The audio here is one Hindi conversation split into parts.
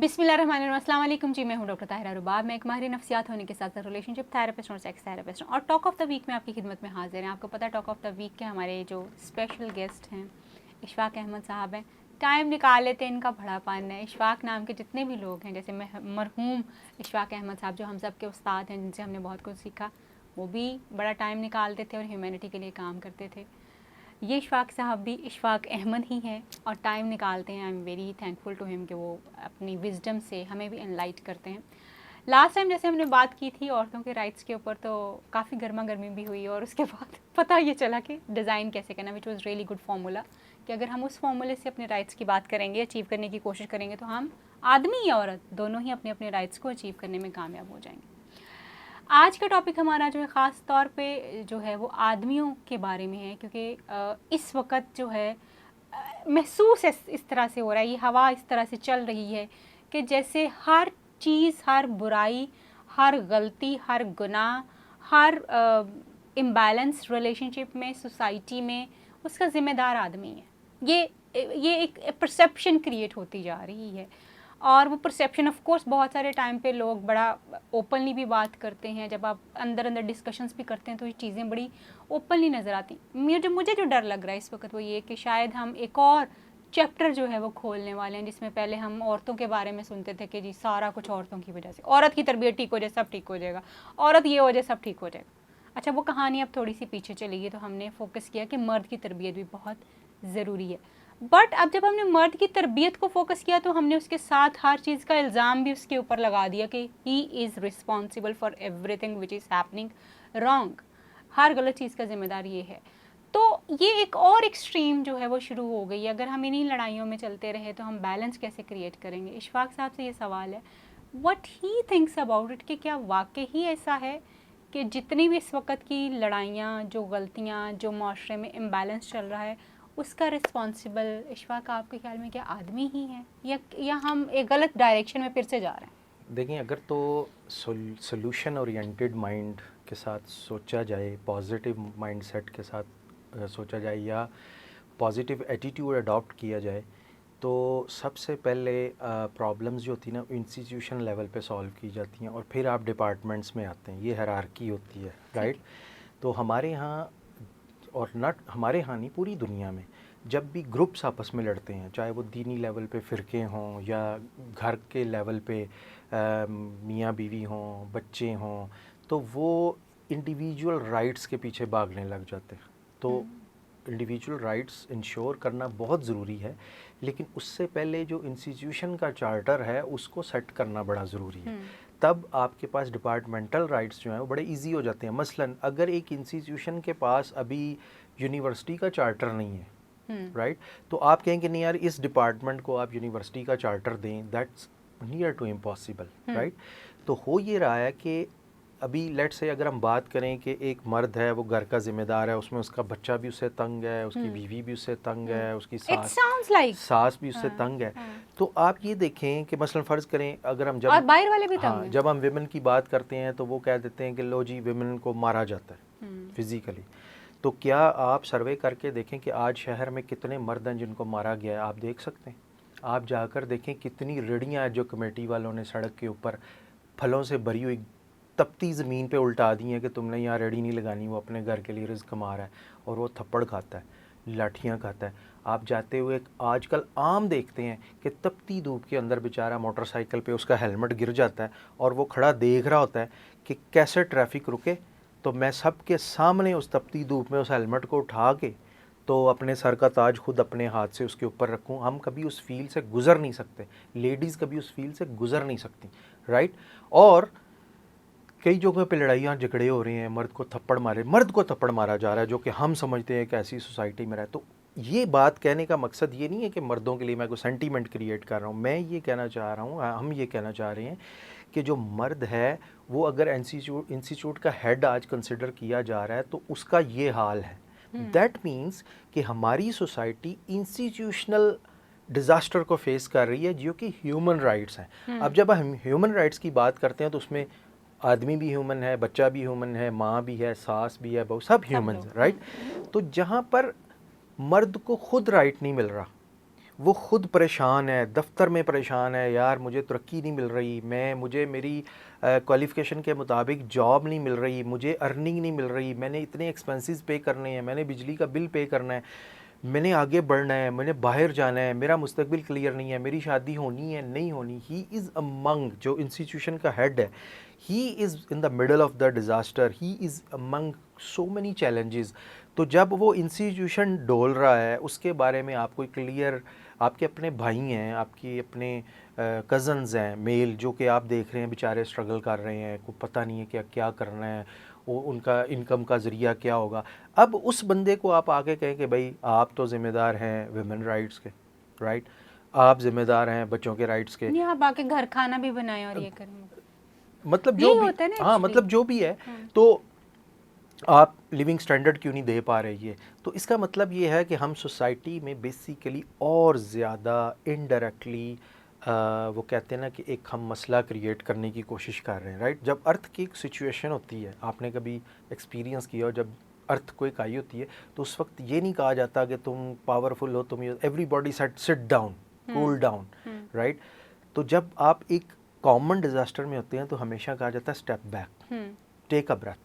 बिस्मिल्लाहिर्रहमानिर्रहीम। अस्सलाम वालेकुम जी, मैं हूं डॉक्टर ताहिरा रुबाब। मैं एक माहिर नफ्सियात होने के साथ रिलेशनशिप थेरेपिस्ट और सेक्स थेरेपिस्ट हूं और टॉक ऑफ द वीक में आपकी खिदमत में हाजिर हैं। आपको पता है टॉक ऑफ द वीक के हमारे जो स्पेशल गेस्ट हैं इशफाक अहमद साहब हैं। टाइम निकाल लेते हैं, इनका बड़ापन है। इशफाक नाम के जितने भी लोग हैं, जैसे मरहूम इशफाक अहमद साहब जो हम सब के उस्ताद हैं, जिनसे हमने बहुत कुछ सीखा, वो भी बड़ा टाइम निकालते थे और ह्यूमैनिटी के लिए काम करते थे। ये इशफाक साहब भी इशफाक अहमद ही हैं और टाइम निकालते हैं। I am very thankful to him कि वो अपनी विजडम से हमें भी एनलाइट करते हैं। लास्ट टाइम जैसे हमने बात की थी औरतों के राइट्स के ऊपर, तो काफ़ी गर्मा गर्मी भी हुई और उसके बाद पता ये चला कि डिज़ाइन कैसे करना, which was really good formula, कि अगर हम उस फार्मूले से अपने राइट्स की बात करेंगे, अचीव करने की कोशिश करेंगे, तो हम आदमी या औरत दोनों ही अपने अपने राइट्स को अचीव करने में कामयाब हो जाएंगे। आज का टॉपिक हमारा जो है ख़ास तौर पे जो है वो आदमियों के बारे में है, क्योंकि इस वक्त जो है महसूस इस तरह से हो रहा है, ये हवा इस तरह से चल रही है कि जैसे हर चीज़, हर बुराई, हर गलती, हर गुनाह, हर इम्बैलेंस रिलेशनशिप में, सोसाइटी में, उसका ज़िम्मेदार आदमी है। ये एक परसेप्शन क्रिएट होती जा रही है और वो परसेप्शन ऑफ कोर्स बहुत सारे टाइम पे लोग बड़ा ओपनली भी बात करते हैं। जब आप अंदर अंदर डिस्कशंस भी करते हैं तो ये चीज़ें बड़ी ओपनली नज़र आती। मुझे जो डर लग रहा है इस वक्त वो ये कि शायद हम एक और चैप्टर जो है वो खोलने वाले हैं, जिसमें पहले हम औरतों के बारे में सुनते थे कि जी सारा कुछ औरतों की वजह से, औरत की तरबियत ठीक हो जाए सब ठीक हो जाएगा, औरत ये हो जाए सब ठीक हो जाएगा। अच्छा, वो कहानी अब थोड़ी सी पीछे चली गई, तो हमने फोकस किया कि मर्द की तरबियत भी बहुत ज़रूरी है। बट अब जब हमने मर्द की तरबियत को फोकस किया तो हमने उसके साथ हर चीज़ का इल्ज़ाम भी उसके ऊपर लगा दिया कि he is responsible for everything which is happening wrong. हर गलत चीज़ का जिम्मेदार ये है। तो ये एक और एक्सट्रीम जो है वो शुरू हो गई है। अगर हम इन्हीं लड़ाइयों में चलते रहे तो हम बैलेंस कैसे क्रिएट करेंगे? इशफाक साहब से ये सवाल है, what he thinks about it, कि क्या वाकई ही ऐसा है कि जितनी भी इस वक्त की लड़ाइयाँ, जो गलतियाँ, जो माशरे में इम्बैलेंस चल रहा है, उसका रिस्पॉन्सिबल इशफाक आपके ख्याल में क्या आदमी ही है, या हम एक गलत डायरेक्शन में फिर से जा रहे हैं? देखिए, अगर तो सोल्यूशन ओरिएंटेड माइंड के साथ सोचा जाए, पॉजिटिव माइंडसेट के साथ सोचा जाए या पॉजिटिव एटीट्यूड अडॉप्ट किया जाए, तो सबसे पहले प्रॉब्लम्स जो होती हैं ना इंस्टीट्यूशन लेवल पे सॉल्व की जाती हैं और फिर आप डिपार्टमेंट्स में आते हैं। ये हायरार्की होती है, राइट। तो हमारे यहाँ, और नॉट हमारे यहाँ नहीं, पूरी दुनिया में जब भी ग्रुप्स आपस में लड़ते हैं, चाहे वो दीनी लेवल पे फ़िरके हों या घर के लेवल पे मियाँ बीवी हों, बच्चे हों, तो वो इंडिविजुअल राइट्स के पीछे भागने लग जाते हैं। तो इंडिविजुअल राइट्स इंश्योर करना बहुत ज़रूरी है, लेकिन उससे पहले जो इंस्टीट्यूशन का चार्टर है उसको सेट करना बड़ा ज़रूरी है। तब आपके पास डिपार्टमेंटल राइट्स जो हैं वो बड़े इजी हो जाते हैं। मसलन अगर एक इंस्टीट्यूशन के पास अभी यूनिवर्सिटी का चार्टर नहीं है, राइट, तो आप कहेंगे नहीं यार इस डिपार्टमेंट को आप यूनिवर्सिटी का चार्टर दें, that's near to impossible, right. तो हो ये रहा है कि अभी लेट्स से अगर हम बात करें कि एक मर्द है, वो घर का जिम्मेदार है, उसमें उसका बच्चा भी उससे तंग है, उसकी बीवी भी उससे तंग है, उसकी सास भी उससे तंग है। तो आप ये देखें कि मसलन फ़र्ज़ करें अगर हम और बाहर वाले भी तंग हैं। जब हम विमेन की बात करते हैं तो वो कह देते हैं कि लो जी विमेन को मारा जाता है फिज़िकली। तो क्या आप सर्वे करके देखें कि आज शहर में कितने मर्द हैं जिनको मारा गया है? आप देख सकते हैं। आप जाकर देखें कितनी रेड़ियाँ जो कमेटी वालों ने सड़क के ऊपर फलों से भरी हुई तपती ज़मीन पे उल्टा दी हैं कि तुमने यहाँ रेड़ी नहीं लगानी। वो अपने घर के लिए रिज़्क़ कमा रहा है और वो थप्पड़ खाता है, लाठियाँ खाता है। आप जाते हुए आजकल आम देखते हैं कि तपती धूप के अंदर बेचारा मोटरसाइकिल पे उसका हेलमेट गिर जाता है और वो खड़ा देख रहा होता है कि कैसे ट्रैफिक रुके, तो मैं सबके सामने उस तपती धूप में उस हेलमेट को उठा के तो अपने सर का ताज खुद अपने हाथ से उसके ऊपर रखूं। हम कभी उस फील्ड से गुज़र नहीं सकते, लेडीज़ कभी उस फील्ड से गुज़र नहीं सकती, राइट। और कई जगहों पे लड़ाइयाँ झगड़े हो रहे हैं, मर्द को थप्पड़ मारा जा रहा है, जो कि हम समझते हैं कि ऐसी सोसाइटी में रहे। तो ये बात कहने का मकसद ये नहीं है कि मर्दों के लिए मैं कोई सेंटीमेंट क्रिएट कर रहा हूँ। मैं ये कहना चाह रहा हूँ, हम ये कहना चाह रहे हैं कि जो मर्द है वो अगर इंस्टीट्यूट का हेड आज कंसिडर किया जा रहा है तो उसका ये हाल है। दैट मीन्स कि हमारी सोसाइटी इंस्टीट्यूशनल डिज़ास्टर को फेस कर रही है जो कि ह्यूमन राइट्स हैं। अब जब हम ह्यूमन राइट्स की बात करते हैं तो उसमें आदमी भी ह्यूमन है, बच्चा भी ह्यूमन है, माँ भी है, सास भी है, बहू, सब ह्यूमन है, राइट। तो जहाँ पर मर्द को खुद राइट नहीं मिल रहा, वो खुद परेशान है, दफ्तर में परेशान है, यार मुझे तरक्की नहीं मिल रही, मुझे मेरी क्वालिफ़िकेशन के मुताबिक जॉब नहीं मिल रही, मुझे अर्निंग नहीं मिल रही, मैंने इतने एक्सपेंसेस पे करने हैं, मैंने बिजली का बिल पे करना है, मैंने आगे बढ़ना है, मैंने बाहर जाना है, मेरा मुस्तकबिल क्लियर नहीं है, मेरी शादी होनी है नहीं होनी। ही इज़ अमंग, जो इंस्टीट्यूशन का हेड है, he is in the middle of the disaster, he is among so many challenges. तो जब वो इंस्टीट्यूशन डोल रहा है, उसके बारे में आपको क्लियर, आपके अपने भाई हैं, आपके अपने कज़न्स हैं मेल, जो कि आप देख रहे हैं बेचारे स्ट्रगल कर रहे हैं, को पता नहीं है क्या क्या करना है, वो उनका इनकम का ज़रिया क्या होगा। अब उस बंदे को आप आके कहें कि भाई आप तो ज़िम्मेदार हैं विमेन राइट्स के, राइट, आप ज़िम्मेदार हैं बच्चों के राइट्स के, नहीं आप आके घर खाना भी बनाएं और ये करें, मतलब जो यही भी, होता है ना हाँ actually। मतलब जो भी है, तो आप लिविंग स्टैंडर्ड क्यों नहीं दे पा रही है। तो इसका मतलब ये है कि हम सोसाइटी में बेसिकली और ज़्यादा इनडायरेक्टली वो कहते हैं ना कि एक हम मसला क्रिएट करने की कोशिश कर रहे हैं, राइट। जब अर्थ की एक सिचुएशन होती है, आपने कभी एक्सपीरियंस किया, और जब अर्थ कोई आई होती है तो उस वक्त ये नहीं कहा जाता कि तुम पावरफुल हो, तुम everybody set sit down, cool down, right. तो जब आप एक कॉमन डिज़ास्टर में होते हैं तो हमेशा कहा जाता है step back, take a breath,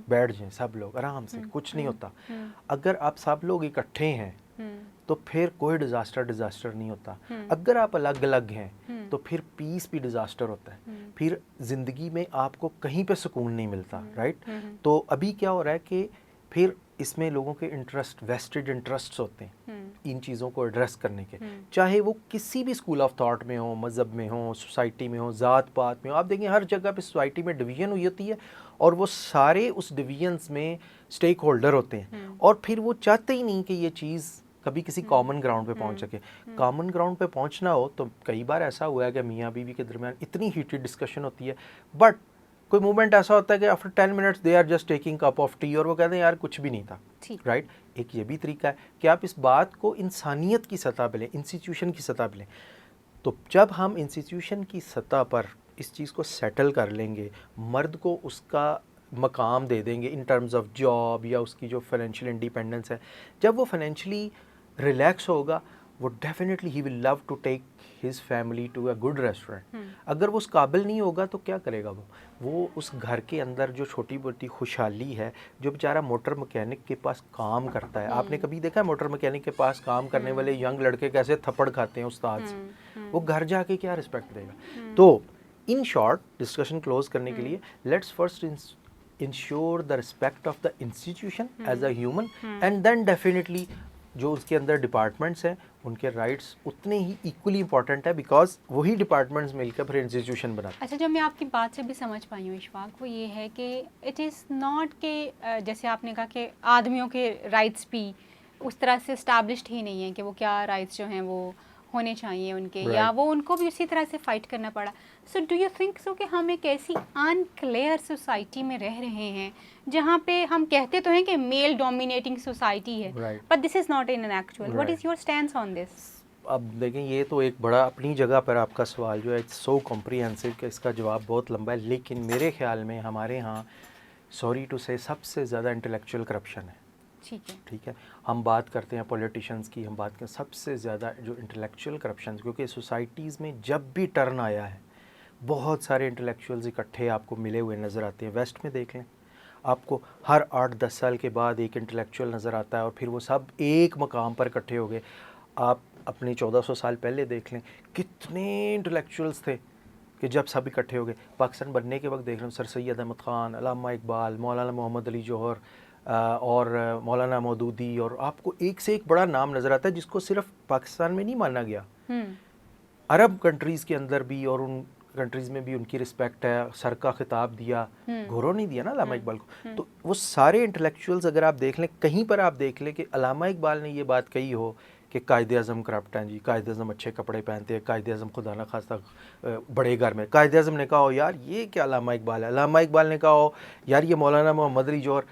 बैठ जाएं सब लोग आराम से, कुछ नहीं होता। अगर आप सब लोग इकट्ठे हैं तो फिर कोई डिज़ास्टर नहीं होता। अगर आप अलग अलग हैं तो फिर पीस भी डिज़ास्टर होता है, फिर ज़िंदगी में आपको कहीं पे सुकून नहीं मिलता, राइट। तो अभी क्या हो रहा है कि फिर इसमें लोगों के इंटरेस्ट, वेस्टेड इंटरेस्ट्स होते हैं इन चीज़ों को एड्रेस करने के, चाहे वो किसी भी स्कूल ऑफ थॉट में हो, मज़हब में हो, सोसाइटी में हो, ज़ात पात में हो। आप देखें हर जगह पे सोसाइटी में डिवीज़न हुई होती है और वो सारे उस डिवीजन्स में स्टेक होल्डर होते हैं, और फिर वो चाहते ही नहीं कि ये चीज़ कभी किसी कॉमन ग्राउंड पे पहुंच सके। कॉमन ग्राउंड पे पहुंचना हो तो कई बार ऐसा हुआ है कि मियाँ बीवी के दरमियान इतनी हीटेड डिस्कशन होती है, बट कोई मूवमेंट ऐसा होता है कि after 10 minutes they are just taking cup of tea और वो कहते हैं यार कुछ भी नहीं था, राइट। एक ये भी तरीका है कि आप इस बात को इंसानियत की सतह पे लें, इंस्टीट्यूशन की सतह पे लें। तो जब हम इंस्टीट्यूशन की सतह पर इस चीज़ को सेटल कर लेंगे, मर्द को उसका मकाम दे देंगे इन टर्म्स ऑफ जॉब या उसकी जो फाइनेंशियल इंडिपेंडेंस है, जब वो फाइनेंशियली रिलैक्स होगा, वो definitely he will love to take his family to a good restaurant. अगर वो उस काबिल नहीं होगा तो क्या करेगा वो उस घर के अंदर जो छोटी मोटी खुशहाली है, जो बेचारा मोटर मैकेनिक के पास काम करता है, आपने कभी देखा है मोटर मैकेनिक के पास काम करने वाले यंग लड़के कैसे थप्पड़ खाते हैं उस्ताद से, वो घर जाके क्या रिस्पेक्ट देगा। तो इन शॉर्ट डिस्कशन क्लोज करने के लिए, let's first ensure the respect of the institution as a human, and then definitely जो उसके अंदर डिपार्टमेंट्स हैं उनके राइट्स उतने ही इक्वली इंपॉर्टेंट है, बिकॉज वही डिपार्टमेंट्स मिलकर फिर इंस्टीट्यूशन बनाते हैं। अच्छा, जो मैं आपकी बात से भी समझ पाई हूँ इशफाक, वो ये है कि इट इज़ नॉट के जैसे आपने कहा कि आदमियों के राइट्स भी उस तरह से इस्टेब्लिश्ड ही नहीं है कि वो क्या राइट्स जो हैं वो होने चाहिए उनके, या वो उनको भी उसी तरह से फाइट करना पड़ा। So do you think so कि हम एक ऐसी अनक्लियर सोसाइटी में रह रहे हैं जहाँ पे हम कहते तो हैं कि मेल डोमिनेटिंग सोसाइटी है, but this is not in an actual. What is your stand on this? अब देखें, ये तो एक बड़ा अपनी जगह पर आपका सवाल जो है इट्स सो कॉम्प्रिहेंसिव कि इसका जवाब बहुत लंबा है, लेकिन मेरे ख्याल में हमारे यहाँ सॉरी टू से सबसे ज़्यादा इंटेलेक्चुअल करप्शन है। ठीक है, हम बात करते हैं पॉलिटिशियंस की, हम बात करें सबसे ज़्यादा जो इंटेलेक्चुअल करप्शन, क्योंकि सोसाइटीज़ में जब भी टर्न आया है बहुत सारे इंटेलेक्चुअल्स इकट्ठे आपको मिले हुए नज़र आते हैं। वेस्ट में देख लें, आपको हर 8-10 साल के बाद एक इंटेलेक्चुअल नज़र आता है और फिर वो सब एक मकाम पर इकट्ठे हो गए। आप अपने 1400 साल पहले देख लें, कितने इंटेलेक्चुअल्स थे कि जब सब इकट्ठे हो गए। पाकिस्तान बनने के वक्त देख रहे हैं सर सैयद अहमद ख़ान, अल्लामा इकबाल, मौलाना मोहम्मद अली जौहर और मौलाना मौदूदी, और आपको एक से एक बड़ा नाम नज़र आता है जिसको सिर्फ पाकिस्तान में नहीं माना गया, अरब कंट्रीज़ के अंदर भी और उन कंट्रीज़ में भी उनकी रिस्पेक्ट है। सर का खिताब दिया, घोरों नहीं दिया ना अल्लामा इकबाल को। तो वो सारे इंटेलेक्चुअल्स अगर आप देख लें, कहीं पर आप देख लें कि अल्लामा इकबाल ने ये बात कही हो कि कायदे आज़म करप्ट हैं जी, कायदे आज़म अच्छे कपड़े पहनते हैं, कायदे आज़म खुदा न खास्ता बड़े घर में, कायदे आज़म ने कहा हो यार ये क्या अल्लामा इकबाल है, अल्लामा इकबाल ने कहा हो यार ये मौलाना मोहम्मद अली जौहर।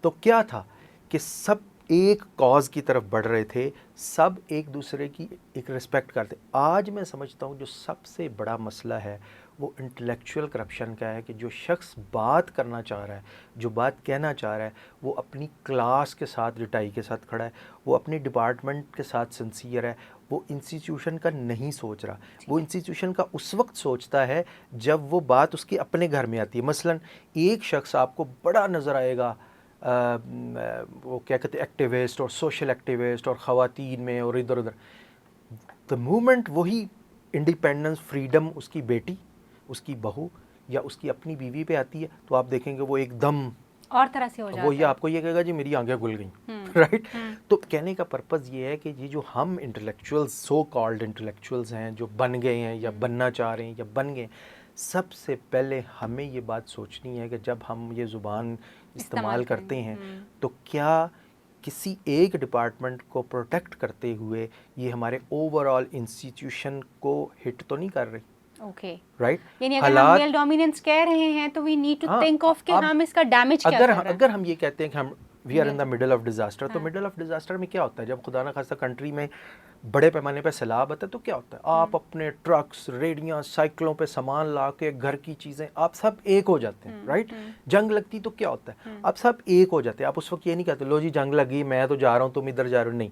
तो क्या था कि सब एक कॉज की तरफ बढ़ रहे थे, सब एक दूसरे की एक रिस्पेक्ट करते। आज मैं समझता हूँ जो सबसे बड़ा मसला है वो इंटेलेक्चुअल करप्शन का है कि जो शख्स बात करना चाह रहा है, जो बात कहना चाह रहा है, वो अपनी क्लास के साथ रिटाई के साथ खड़ा है, वो अपने डिपार्टमेंट के साथ सिंसियर है, वो इंस्टीट्यूशन का नहीं सोच रहा, वो इंस्टीट्यूशन का उस वक्त सोचता है जब वो बात उसके अपने घर में आती है। मसलन एक शख्स आपको बड़ा नज़र आएगा वो क्या कहते हैं एक्टिविस्ट और सोशल एक्टिविस्ट और ख़वातीन में और इधर उधर, द मोमेंट वही इंडिपेंडेंस फ्रीडम उसकी बेटी, उसकी बहू या उसकी अपनी बीवी पे आती है तो आप देखेंगे वो एकदम और तरह से हो जाता है। वो ये आपको ये कहेगा जी मेरी आंखें खुल गई, राइट। तो कहने का पर्पज़ ये है कि ये जो हम इंटेलेक्चुअल्स, सो कॉल्ड इंटेलेक्चुअल्स हैं जो बन गए हैं या बनना चाह रहे हैं या बन गए, सबसे पहले हमें ये बात सोचनी है कि जब हम ये ज़ुबान इस्तेमाल करते हैं तो क्या किसी एक डिपार्टमेंट को प्रोटेक्ट करते हुए ये हमारे ओवरऑल इंस्टीट्यूशन को हिट तो नहीं कर रही। Okay, right. यानी अगर हम मेल डोमिनेंस कह रहे हैं तो we need to think of कि हम इसका डैमेज क्या कर रहे हैं। अगर हम ये कहते हैं कि हम we are in the middle of disaster, तो मिडल ऑफ डिजास्टर में क्या होता है, जब खुदा ना खास्ता कंट्री में बड़े पैमाने पे सैलाब आता है तो क्या होता है, आप अपने ट्रक्स, रेडियां, साइकिलों पे सामान ला के, घर की चीज़ें, आप सब एक हो जाते हैं, राइट। जंग लगती तो क्या होता है, आप सब एक हो जाते हैं। आप उस वक्त ये नहीं कहते लो जी जंग लगी मैं तो जा रहा हूँ तुम इधर जा रहे हो, नहीं।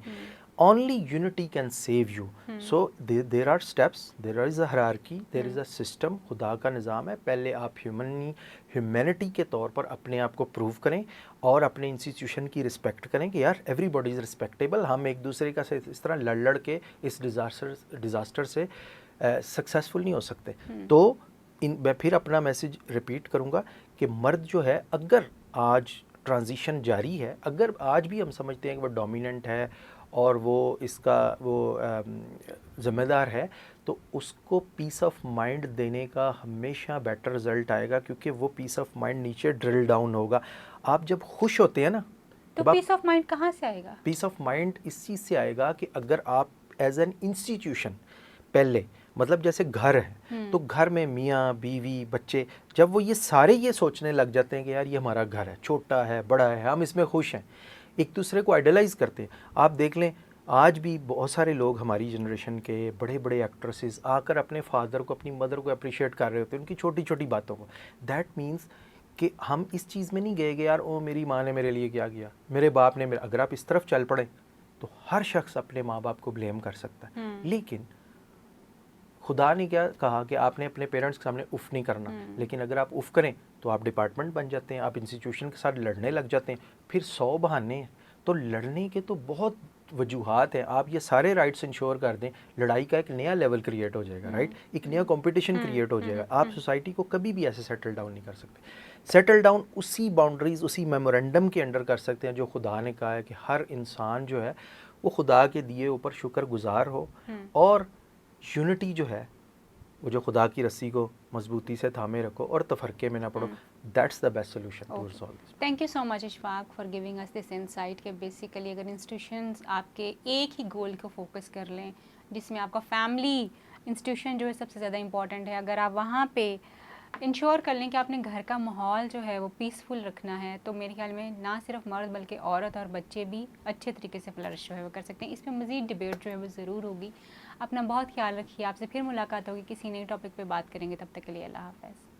Only unity can save you. So there are steps, there is a hierarchy, there is a system. खुदा का निज़ाम है। पहले आप ह्यूमैनिटी के तौर पर अपने आप को प्रूव करें और अपने इंस्टीट्यूशन की रिस्पेक्ट करें कि यार एवरीबॉडी इज़ रिस्पेक्टेबल। हम एक दूसरे का से इस तरह लड़ के इस डिज़ास्टर से सक्सेसफुल नहीं हो सकते। तो मैं फिर अपना मैसेज रिपीट करूँगा कि मर्द जो है, अगर आज ट्रांजिशन जारी है, अगर आज भी हम समझते हैं कि वो डोमिनेंट है और वो इसका वो ज़िम्मेदार है, तो उसको पीस ऑफ माइंड देने का हमेशा बेटर रिजल्ट आएगा, क्योंकि वो पीस ऑफ माइंड नीचे ड्रिल डाउन होगा। आप जब खुश होते हैं ना, तो पीस ऑफ माइंड कहाँ से आएगा? पीस ऑफ माइंड इस चीज़ से आएगा कि अगर आप एज एन इंस्टीट्यूशन पहले, मतलब जैसे घर है तो घर में मियाँ बीवी बच्चे, जब वो ये सारे ये सोचने लग जाते हैं कि यार ये हमारा घर है, छोटा है बड़ा है, हम इसमें खुश हैं, एक दूसरे को आइडलाइज करते हैं। आप देख लें आज भी बहुत सारे लोग हमारी जनरेशन के बड़े बड़े एक्ट्रेसेस आकर अपने फादर को, अपनी मदर को अप्रिशिएट कर रहे होते हैं, उनकी छोटी छोटी बातों को। दैट मीन्स कि हम इस चीज़ में नहीं गए कि यार ओ मेरी माँ ने मेरे लिए क्या किया, मेरे बाप ने मेरे, अगर आप इस तरफ चल पड़े तो हर शख्स अपने माँ बाप को ब्लेम कर सकता है। लेकिन खुदा ने क्या कहा कि आपने अपने पेरेंट्स के सामने उफ़ नहीं करना, लेकिन अगर आप उफ़ करें तो आप डिपार्टमेंट बन जाते हैं, आप इंस्टीट्यूशन के साथ लड़ने लग जाते हैं। फिर 100 बहाने हैं, तो लड़ने के तो बहुत वजूहात हैं। आप ये सारे राइट्स इंश्योर कर दें, लड़ाई का एक नया लेवल क्रिएट हो जाएगा, राइट। एक नया कंपटीशन क्रिएट हो जाएगा। आप सोसाइटी को कभी भी ऐसे सेटल डाउन नहीं कर सकते। सेटल डाउन उसी बाउंड्रीज़, उसी मेमोरेंडम के अंडर कर सकते हैं जो खुदा ने कहा है कि हर इंसान जो है वो खुदा के दिए ऊपर शुक्रगुजार हो, और यूनिटी जो है वो जो खुदा की रस्सी को मजबूती से थामे रखो और तफरके में ना पड़ो। That's the best solution to solve this. Thank you so much Ishfaq for giving us this insight कि बेसिकली अगर इंस्टीट्यूशंस आपके एक ही गोल को फोकस कर लें, जिसमें आपका फैमिली इंस्टीट्यूशन जो है सबसे ज़्यादा इंपॉर्टेंट है, अगर आप वहाँ पे इंश्योर कर लें कि आपने घर का माहौल जो है वो पीसफुल रखना है, तो मेरे ख्याल में ना सिर्फ मर्द बल्कि औरत और बच्चे भी अच्छे तरीके से फ्लरिश जो है वो कर सकते हैं। इस पर मज़ीद डिबेट जो है वो ज़रूर होगी। अपना बहुत ख्याल रखिए। आपसे फिर मुलाकात होगी, किसी नए टॉपिक पे बात करेंगे। तब तक के लिए अल्लाह हाफ़िज़।